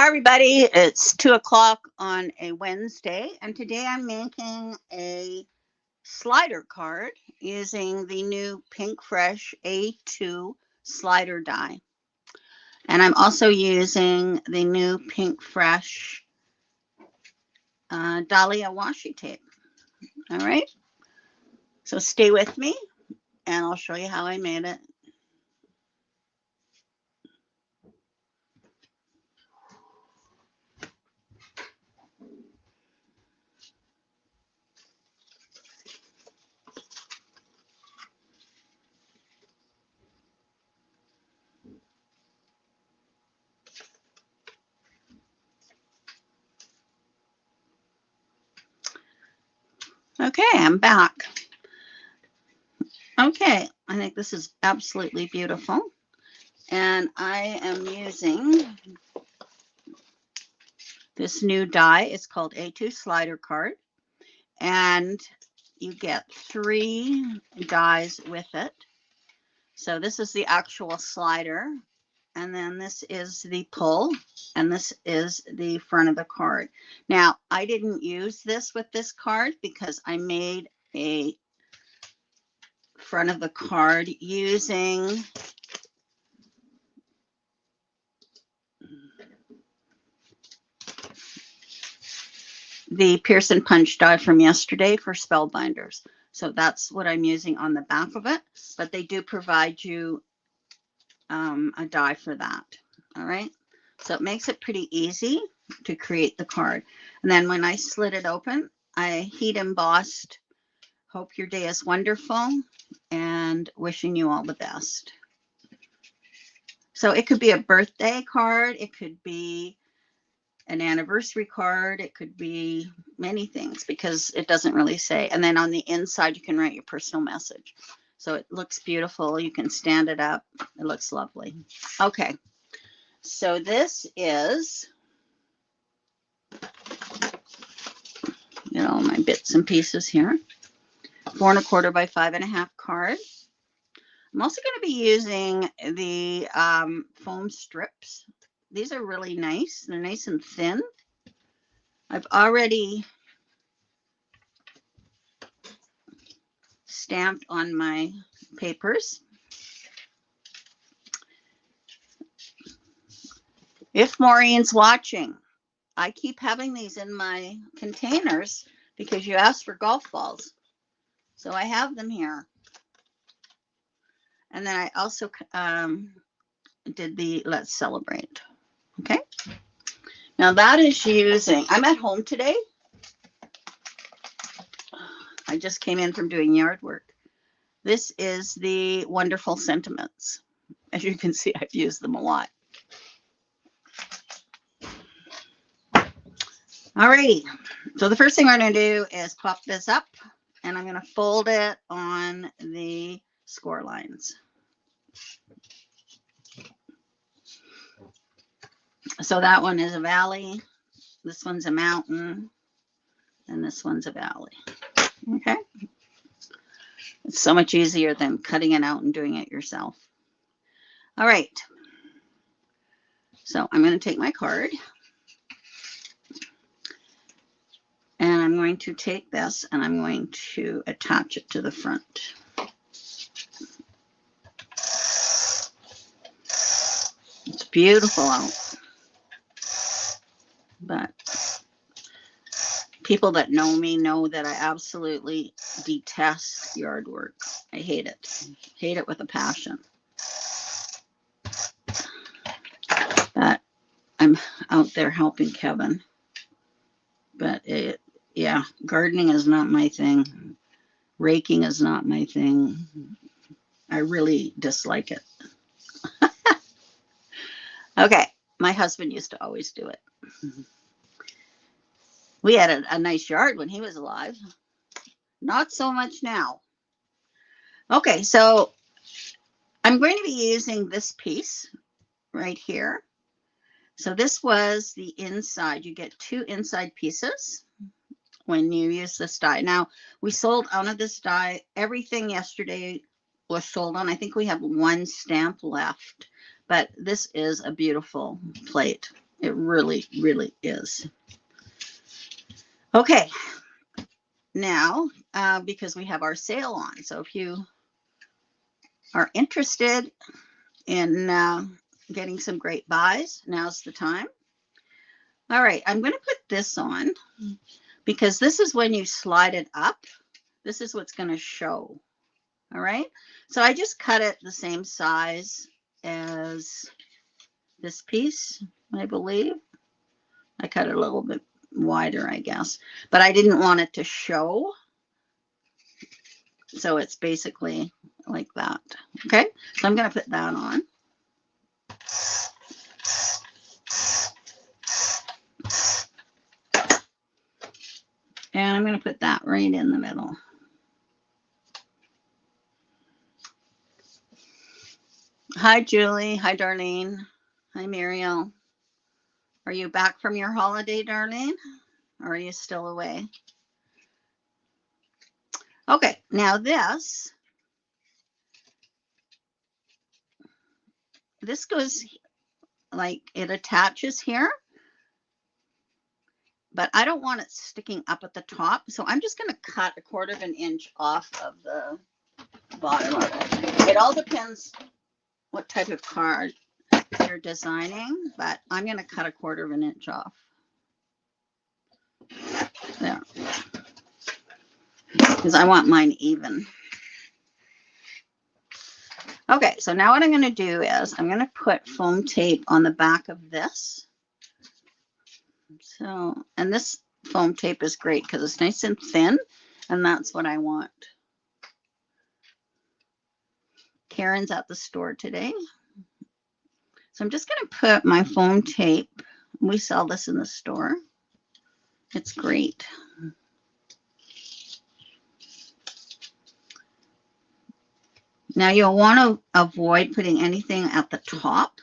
Everybody, it's 2 o'clock on a Wednesday, and today I'm making a slider card using the new Pinkfresh A2 Slider die. And I'm also using the new Pinkfresh Dahlia washi tape. All right, so stay with me and I'll show you how I made it. Okay, I'm back. Okay, I think this is absolutely beautiful. And I am using this new die. It's called A2 Slider card. And you get 3 dies with it. So this is the actual slider. And then this is the pull. And this is the front of the card. Now, I didn't use this with this card because I made a front of the card using the Pearson punch die from yesterday for spellbinders. So that's what I'm using on the back of it, but they do provide you a die for that. All right, so it makes it pretty easy to create the card. And then when I slit it open, I heat embossed "Hope your day is wonderful" and "Wishing you all the best." So it could be a birthday card, it could be an anniversary card, it could be many things because it doesn't really say. And then on the inside you can write your personal message. So it looks beautiful. You can stand it up. It looks lovely. Okay, so this is, my bits and pieces here. 4 1/4 by 5 1/2 card. I'm also going to be using the foam strips. These are really nice. They're nice and thin. I've already stamped on my papers. If Maureen's watching, I keep having these in my containers because you asked for golf balls. So I have them here. And then I also did the Let's Celebrate. Okay. Now that is using, I'm at home today. I just came in from doing yard work. This is the Wonderful Sentiments. As you can see, I've used them a lot. Alrighty, so the first thing we're going to do is pop this up, and I'm going to fold it on the score lines. So that one is a valley, this one's a mountain, and this one's a valley. Okay, it's so much easier than cutting it out and doing it yourself. All right, so I'm going to take my card. And I'm going to take this and I'm going to attach it to the front. It's beautiful out. But people that know me know that I absolutely detest yard work. I hate it. Hate it with a passion. But I'm out there helping Kevin. But yeah, gardening is not my thing. Raking is not my thing. I really dislike it. Okay, my husband used to always do it. We had a nice yard when he was alive. Not so much now. Okay, so I'm going to be using this piece right here. So this was the inside. You get 2 inside pieces when you use this die. Now, we sold out of this die. Everything yesterday was sold on. I think we have 1 stamp left, but this is a beautiful plate. It really, really is. Okay, now because we have our sale on, so if you are interested in getting some great buys, now's the time. All right, I'm going to put this on because this is when you slide it up. This is what's going to show. All right, so I just cut it the same size as this piece, I believe. I cut it a little bit wider, I guess, but I didn't want it to show. So it's basically like that. Okay, so I'm going to put that on. And I'm going to put that right in the middle. Hi, Julie. Hi, Darlene. Hi, Muriel. Are you back from your holiday, Darlene? Or are you still away? Okay, now this goes like it attaches here, but I don't want it sticking up at the top. So I'm just going to cut 1/4 of an inch off of the bottom of it. It all depends what type of card you're designing, but I'm going to cut 1/4 of an inch off. There. Because I want mine even. Okay, so now what I'm going to do is I'm going to put foam tape on the back of this. So, and this foam tape is great because it's nice and thin, and that's what I want. Karen's at the store today. So I'm just going to put my foam tape. We sell this in the store. It's great. Now you'll want to avoid putting anything at the top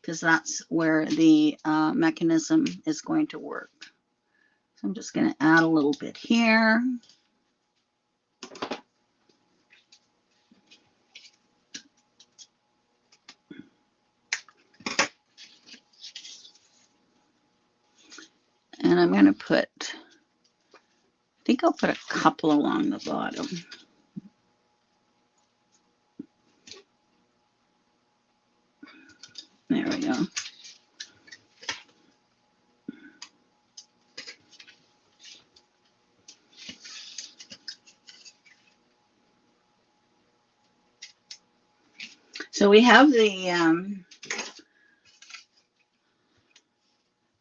because that's where the mechanism is going to work. So I'm just going to add a little bit here. And I'm going to put, I think I'll put a couple along the bottom. There we go. So we have the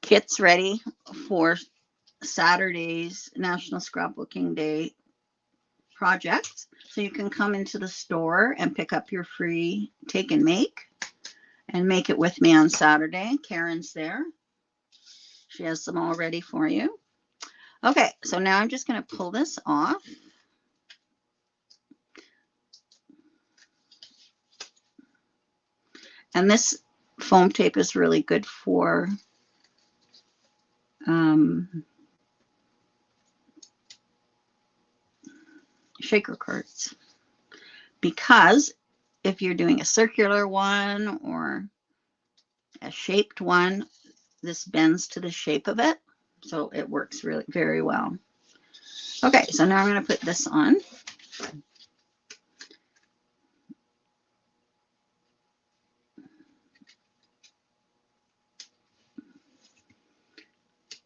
kits ready for Saturday's National Scrapbooking Day projects. So you can come into the store and pick up your free take and make it with me on Saturday. Karen's there. She has them all ready for you. Okay, so now I'm just going to pull this off. And this foam tape is really good for shaker cards, because if you're doing a circular one or a shaped one, this bends to the shape of it, so it works really very well. Okay, so now I'm going to put this on.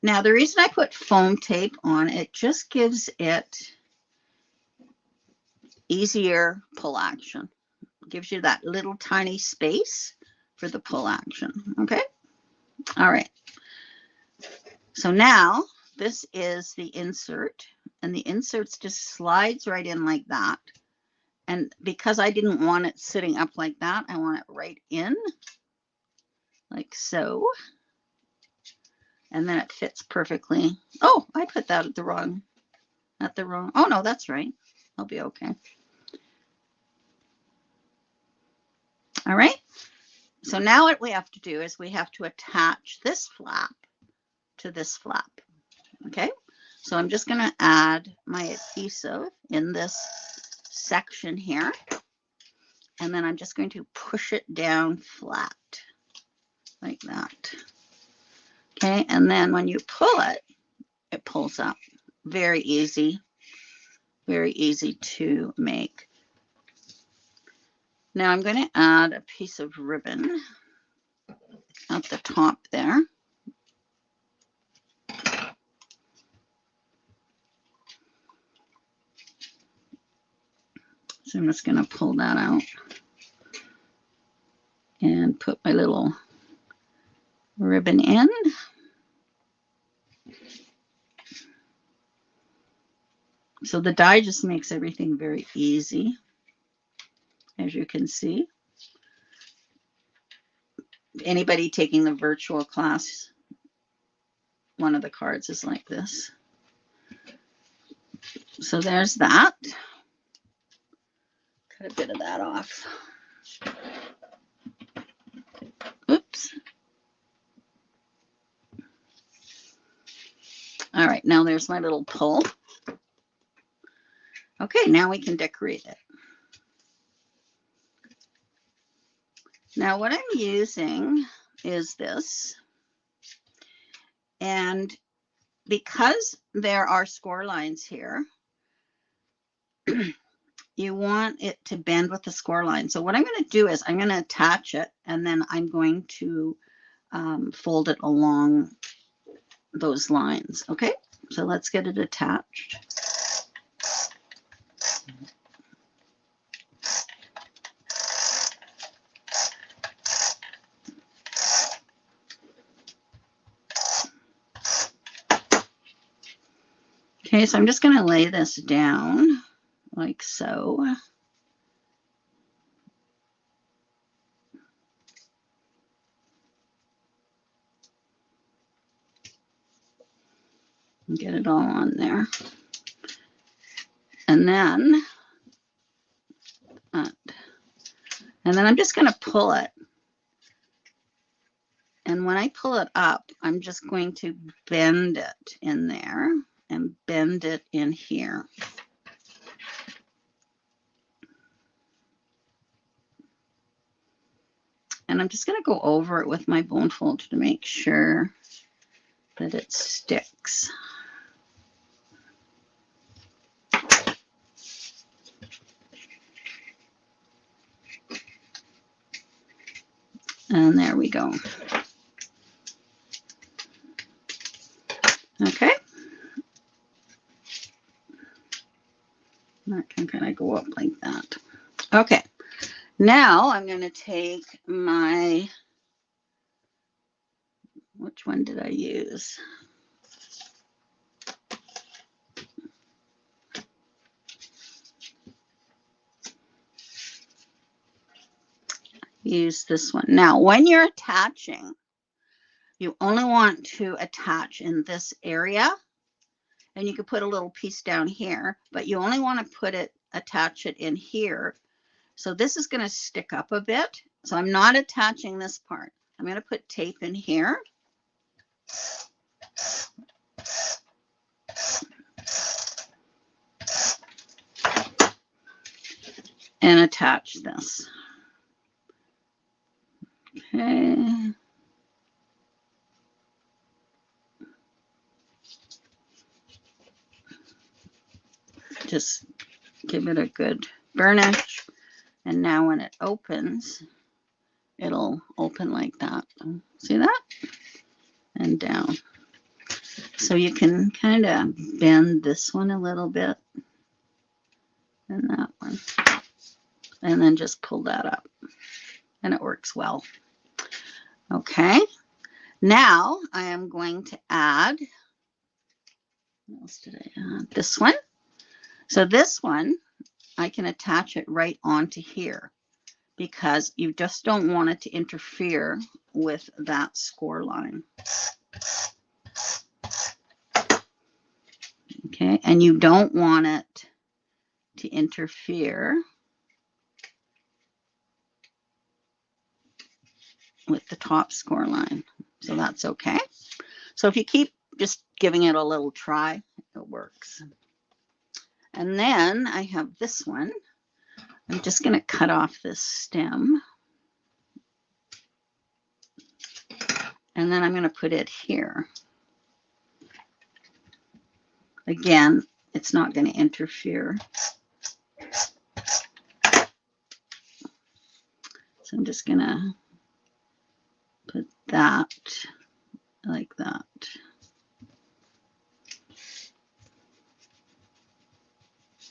Now the reason I put foam tape on, it just gives it easier pull action. It gives you that little tiny space for the pull action. Okay, all right. So now this is the insert, and the inserts just slides right in like that. And because I didn't want it sitting up like that, I want it right in like so. And then it fits perfectly. Oh, I put that at the wrong, oh no, that's right. I'll be okay. All right. So now what we have to do is we have to attach this flap to this flap. Okay. So I'm just going to add my adhesive in this section here. And then I'm just going to push it down flat like that. Okay, and then when you pull it, it pulls up. Very easy to make. Now I'm going to add a piece of ribbon at the top there. So I'm just going to pull that out and put my little ribbon in. So the die just makes everything very easy, as you can see. Anybody taking the virtual class, one of the cards is like this. So there's that. Cut a bit of that off. Oops. All right, now there's my little pull. Okay, now we can decorate it. Now what I'm using is this. And because there are score lines here, you want it to bend with the score line. So what I'm going to do is I'm going to attach it, and then I'm going to fold it along those lines. Okay, so let's get it attached. Okay, so I'm just going to lay this down like so. And get it all on there. And then I'm just going to pull it. And when I pull it up, I'm just going to bend it in there and bend it in here. And I'm just going to go over it with my bone folder to make sure that it sticks. And there we go. Okay. That can kind of go up like that. Okay. Now I'm going to take my, which one did I use? Use this one. Now, when you're attaching, you only want to attach in this area, and you could put a little piece down here, but you only want to attach it in here. So this is going to stick up a bit. So I'm not attaching this part. I'm going to put tape in here. And attach this. Okay. Just give it a good burnish. And now when it opens, it'll open like that. See that? And down. So you can kind of bend this one a little bit. And that one. And then just pull that up. And it works well. Okay. Now I am going to add, what else did I add? This one. So this one, I can attach it right onto here because you just don't want it to interfere with that score line. Okay, and you don't want it to interfere with the top score line. So that's okay. So if you keep just giving it a little try, it works. And then I have this one. I'm just going to cut off this stem. And then I'm going to put it here. Again, it's not going to interfere. So I'm just going to put that like that.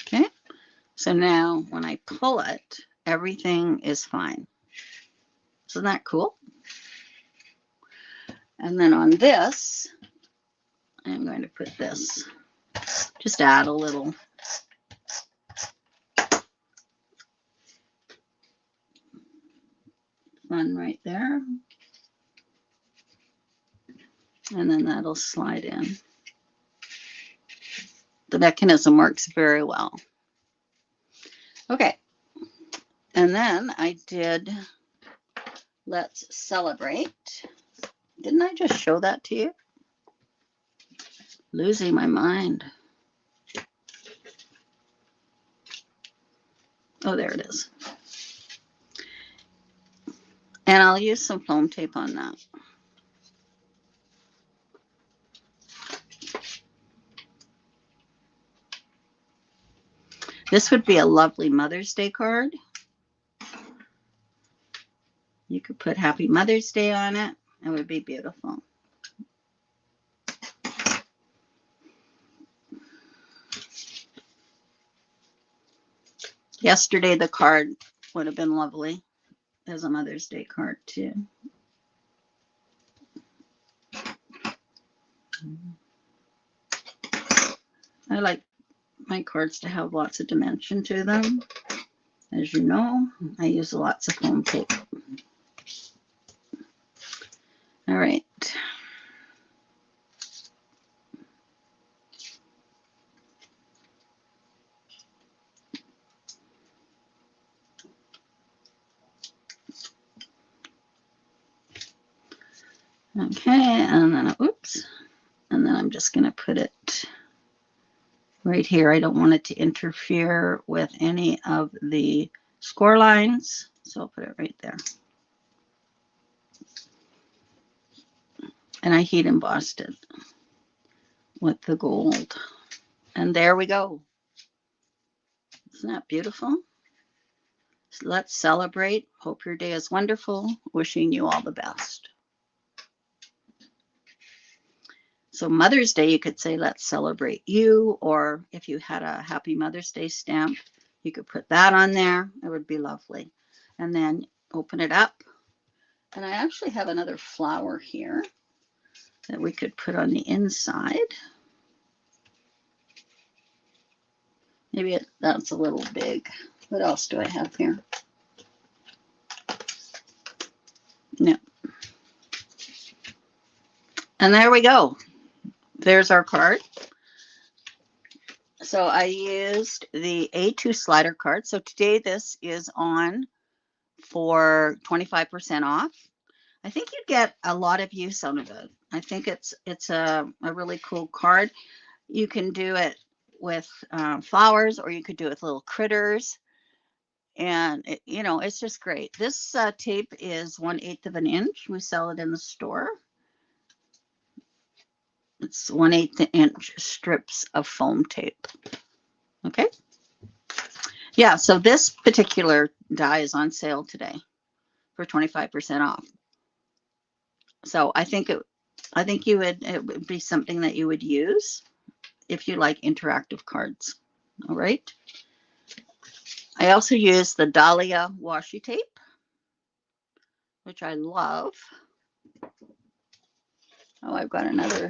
Okay. So now when I pull it, everything is fine. Isn't that cool? And then on this, I'm going to put this, just add a little fun right there. And then that'll slide in. The mechanism works very well. Okay. And then I did Let's Celebrate. Didn't I just show that to you? Losing my mind. Oh, there it is. And I'll use some foam tape on that. This would be a lovely Mother's Day card. You could put Happy Mother's Day on it. It would be beautiful. Yesterday, the card would have been lovely as a Mother's Day card, too. I like my cards to have lots of dimension to them. As you know, I use lots of foam tape. All right. Okay, and then, oops, and then I'm just going to put it right here. I don't want it to interfere with any of the score lines, so I'll put it right there. And I heat embossed it with the gold. And there we go. Isn't that beautiful? So let's celebrate. Hope your day is wonderful. Wishing you all the best. So Mother's Day, you could say, let's celebrate you. Or if you had a Happy Mother's Day stamp, you could put that on there. It would be lovely. And then open it up. And I actually have another flower here that we could put on the inside. Maybe that's a little big. What else do I have here? No. And there we go. There's our card. So I used the A2 Slider card. So today this is on for 25% off. I think you'd get a lot of use out of it. I think it's a really cool card. You can do it with flowers, or you could do it with little critters. And, it's just great. This tape is 1/8 of an inch. We sell it in the store. It's 1/8 inch strips of foam tape. Okay. Yeah, so this particular die is on sale today for 25% off. So I think it would be something that you would use if you like interactive cards. All right. I also use the Dahlia washi tape, which I love. Oh, I've got another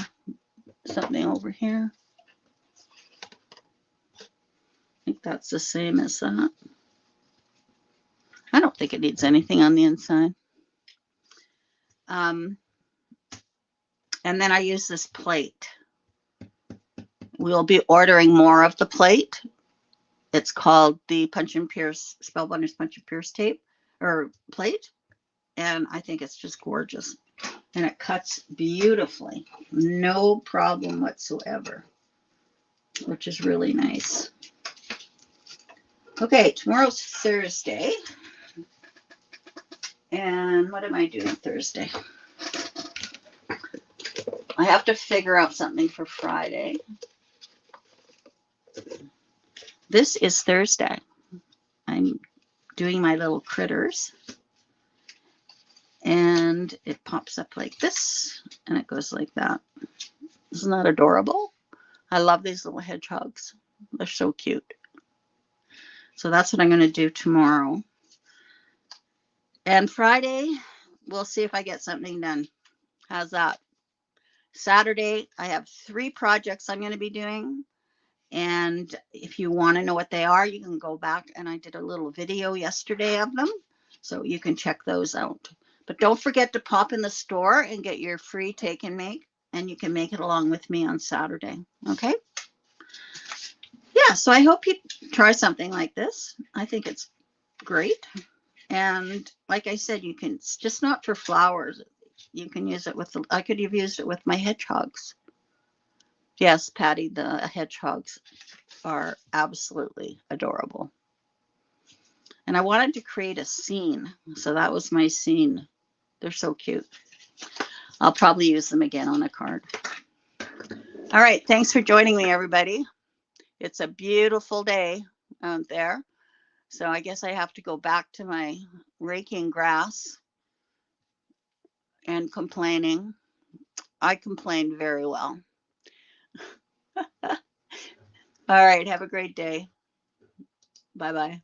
something over here. I think that's the same as that. I don't think it needs anything on the inside. And then I use this plate. We'll be ordering more of the plate. It's called the Punch and Pierce, Spellbinders Punch and Pierce tape or plate. And I think it's just gorgeous. And it cuts beautifully. No problem whatsoever, which is really nice. Okay, tomorrow's Thursday. And what am I doing Thursday? have to figure out something for Friday. This is Thursday. I'm doing my little critters. And it pops up like this, and it goes like that. Isn't that adorable? I love these little hedgehogs. They're so cute. So that's what I'm going to do tomorrow. And Friday, we'll see if I get something done. How's that? Saturday, I have 3 projects I'm going to be doing. And if you want to know what they are, you can go back, and I did a little video yesterday of them. So you can check those out. But don't forget to pop in the store and get your free take and make. And you can make it along with me on Saturday. Okay? Yeah, so I hope you try something like this. I think it's great. And like I said, you can, it's just not for flowers. You can use it with, I could have used it with my hedgehogs. Yes, Patty, the hedgehogs are absolutely adorable. And I wanted to create a scene. So that was my scene. They're so cute. I'll probably use them again on a card. All right. Thanks for joining me, everybody. It's a beautiful day out there. So I guess I have to go back to my raking grass and complaining. I complained very well. All right. Have a great day. Bye-bye.